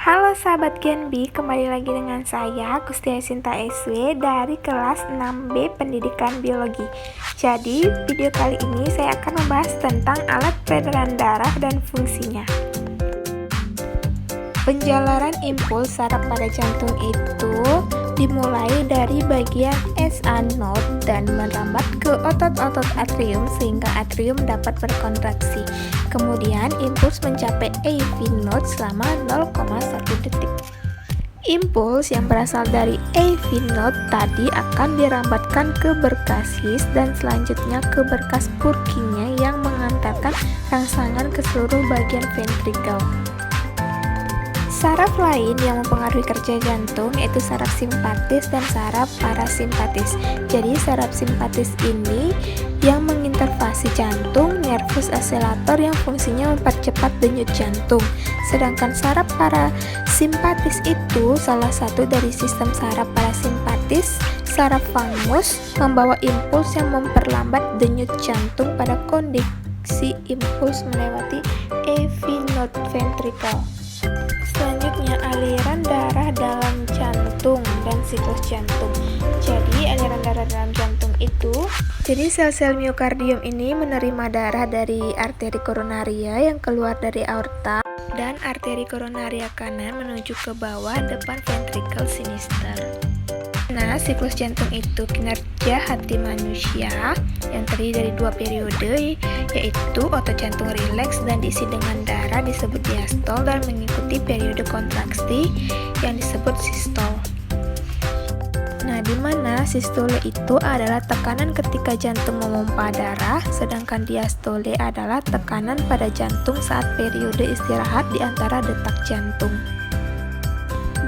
Halo sahabat Genbi, kembali lagi dengan saya Gustia Sinta SW dari kelas 6B Pendidikan Biologi. Jadi, video kali ini saya akan membahas tentang alat peredaran darah dan fungsinya. Penjalaran impuls saraf pada jantung itu dimulai dari bagian SA node dan merambat ke otot-otot atrium sehingga atrium dapat berkontraksi. Kemudian impuls mencapai AV node selama 0,1 detik. Impuls yang berasal dari AV node tadi akan dirambatkan ke berkasis dan selanjutnya ke berkas Purkinje yang mengantarkan rangsangan ke seluruh bagian ventrikel. Saraf lain yang mempengaruhi kerja jantung yaitu saraf simpatis dan saraf parasimpatis. Jadi saraf simpatis ini yang mengintervasi jantung, nervus accelerator yang fungsinya mempercepat denyut jantung. Sedangkan saraf parasimpatis itu salah satu dari sistem saraf parasimpatis. Saraf vagus membawa impuls yang memperlambat denyut jantung pada kondisi impuls melewati AV node ventricle. Selanjutnya, aliran darah dalam jantung dan siklus jantung. Jadi, aliran darah dalam jantung itu, sel-sel miokardium ini menerima darah dari arteri koronaria yang keluar dari aorta dan arteri koronaria kanan menuju ke bawah depan ventricle sinister. Nah, siklus jantung itu kinerja hati manusia yang terdiri dari dua periode, yaitu otot jantung rileks dan diisi dengan darah disebut diastol dan mengikuti periode kontraksi yang disebut sistol. Nah, di mana sistole itu adalah tekanan ketika jantung memompa darah, sedangkan diastole adalah tekanan pada jantung saat periode istirahat di antara detak jantung.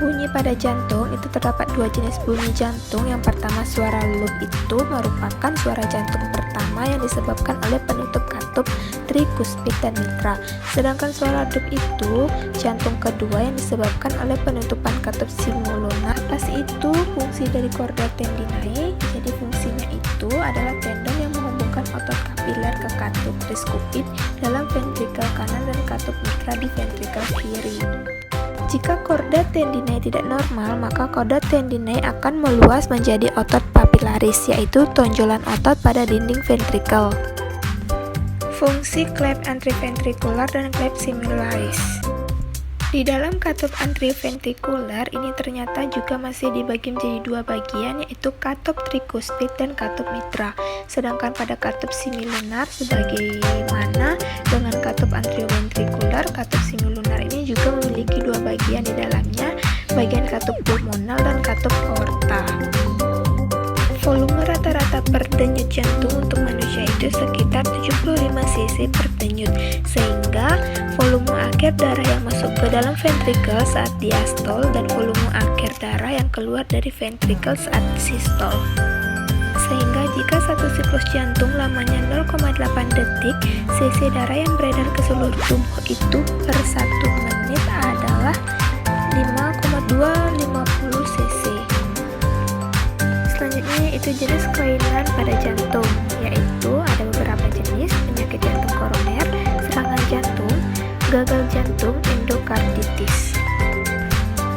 Bunyi pada jantung itu terdapat dua jenis bunyi jantung. Yang pertama, suara loop itu merupakan suara jantung pertama yang disebabkan oleh penutup katup trikuspid dan mitra. Sedangkan suara loop itu jantung kedua yang disebabkan oleh penutupan katup simulunar. Atas itu fungsi dari chorda tendinae. Jadi fungsinya itu adalah tendon yang menghubungkan otot kapiler ke katup triskupid dalam ventrikel kanan dan katup mitra di ventrikel kiri. Jika chorda tendinae tidak normal, maka chorda tendinae akan meluas menjadi otot papilaris, yaitu tonjolan otot pada dinding ventrikel. Fungsi klep antriventrikular dan klep simularis. Di dalam katup antriventrikular ini ternyata juga masih dibagi menjadi dua bagian, yaitu katup trikuspid dan katup mitra. Sedangkan pada katup similunar, sebagaimana dengan katup antrioventrikular, katup similunar ini juga memiliki dua bagian di dalamnya, bagian katup pulmonal dan katup aorta. Volume rata-rata per denyut jantung untuk manusia itu sekitar 75 cc per denyut, sehingga volume akhir darah yang masuk ke dalam ventrikel saat diastol dan volume akhir darah yang keluar dari ventrikel saat sistol. Sehingga jika satu siklus jantung lamanya 0,8 detik, cc darah yang beredar ke seluruh tubuh itu per 1 menit adalah 5,250 cc. Selanjutnya yaitu jenis kelainan pada jantung, yaitu ada beberapa jenis: penyakit jantung koroner, serangan jantung, gagal jantung, endokarditis.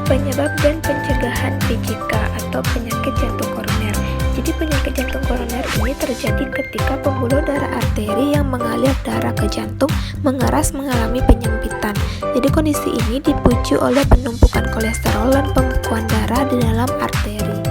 Penyebab dan pencegahan PJK atau penyakit jantung koroner. Jadi penyakit jantung koroner ini terjadi ketika pembuluh darah arteri yang mengalir darah ke jantung mengeras mengalami penyempitan. Jadi kondisi ini dipicu oleh penumpukan kolesterol dan pembekuan darah di dalam arteri.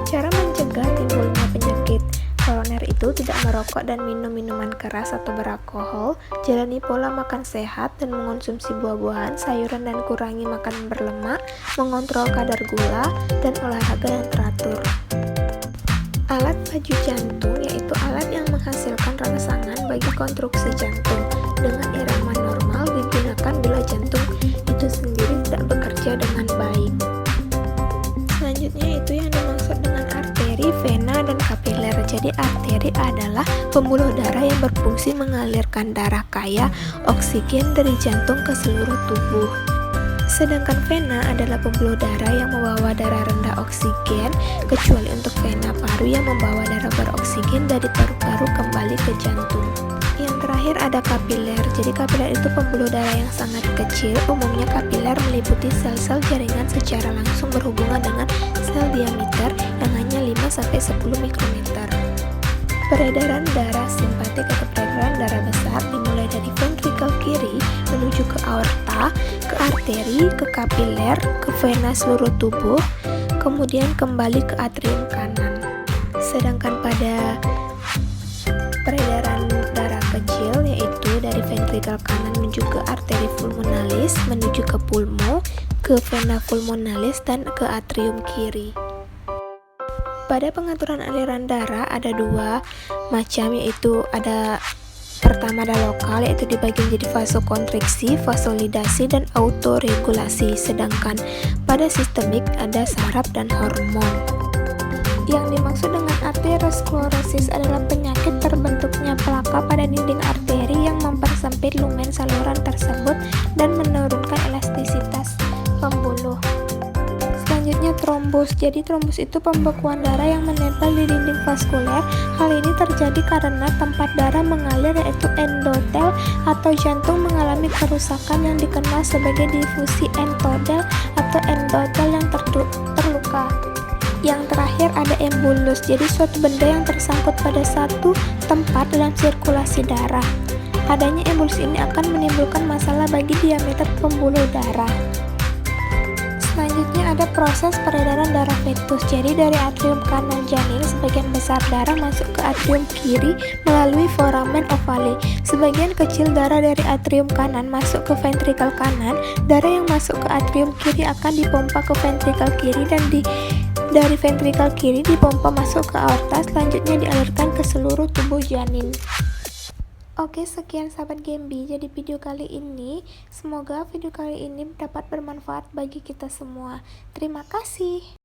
Cara mencegah timbulnya penyakit koroner itu tidak merokok dan minum minuman keras atau beralkohol, jalani pola makan sehat dan mengonsumsi buah-buahan, sayuran dan kurangi makan berlemak, mengontrol kadar gula, dan olahraga yang teratur. Alat baju jantung yaitu alat yang menghasilkan rangsangan bagi konstruksi jantung. Dengan irama normal digunakan bila jantung itu sendiri tidak bekerja dengan baik. Selanjutnya itu yang dimaksud dengan arteri, vena, dan kapiler. Jadi arteri adalah pembuluh darah yang berfungsi mengalirkan darah kaya oksigen dari jantung ke seluruh tubuh. Sedangkan vena adalah pembuluh darah yang membawa darah rendah oksigen, kecuali untuk vena paru yang membawa darah beroksigen dari paru-paru kembali ke jantung. Yang terakhir ada kapiler. Jadi kapiler itu pembuluh darah yang sangat kecil. Umumnya kapiler meliputi sel-sel jaringan secara langsung berhubungan dengan sel diameter yang hanya 5-10 mikrometer. Peredaran darah simpatik atau peredaran darah besar dimulai dari ventrikel kiri menuju ke aorta, ke arteri, ke kapiler, ke vena seluruh tubuh, kemudian kembali ke atrium kanan. Sedangkan pada peredaran darah kecil yaitu dari ventrikel kanan menuju ke arteri pulmonalis, menuju ke pulmo, ke vena pulmonalis, dan ke atrium kiri. Pada pengaturan aliran darah ada dua macam, yaitu ada pertama ada lokal, yaitu dibagi menjadi vasokonstriksi, vasolidasi, dan autoregulasi. Sedangkan pada sistemik ada saraf dan hormon. Yang dimaksud dengan arteriosklerosis adalah penyakit terbentuknya plaka pada dinding arteri yang mempersempit lumen saluran tersebut dan menurunkan elastisitas pembuluh. Selanjutnya trombus. Jadi trombus itu pembekuan darah yang menempel di dinding vaskuler. Hal ini terjadi karena tempat darah mengalir yaitu endotel atau jantung mengalami kerusakan yang dikenal sebagai difusi endodel atau endotel yang terluka. Yang terakhir ada embulus. Jadi suatu benda yang tersangkut pada satu tempat dalam sirkulasi darah. Adanya embulus ini akan menimbulkan masalah bagi diameter pembuluh darah. Selanjutnya ada proses peredaran darah fetus. Jadi dari atrium kanan janin sebagian besar darah masuk ke atrium kiri melalui foramen ovale. Sebagian kecil darah dari atrium kanan masuk ke ventrikel kanan. Darah yang masuk ke atrium kiri akan dipompa ke ventrikel kiri dan dari ventrikel kiri dipompa masuk ke aorta, selanjutnya dialirkan ke seluruh tubuh janin. Oke, sekian sahabat Gembi. Jadi semoga video kali ini dapat bermanfaat bagi kita semua. Terima kasih.